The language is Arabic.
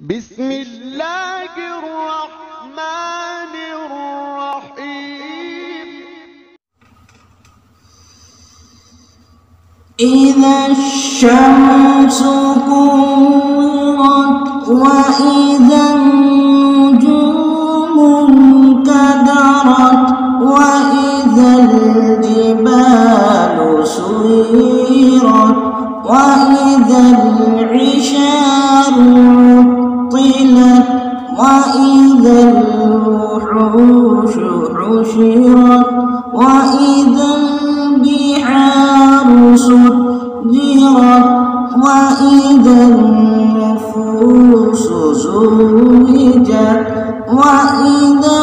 بسم الله الرحمن الرحيم. إذا الشمس كورت وإذا النجوم انكدرت وإذا الجبال سيرت وإذا العشار عطلت وإذا الوحوش حشرت وإذا البحار سجرت وإذا النفوس زوجت وإذا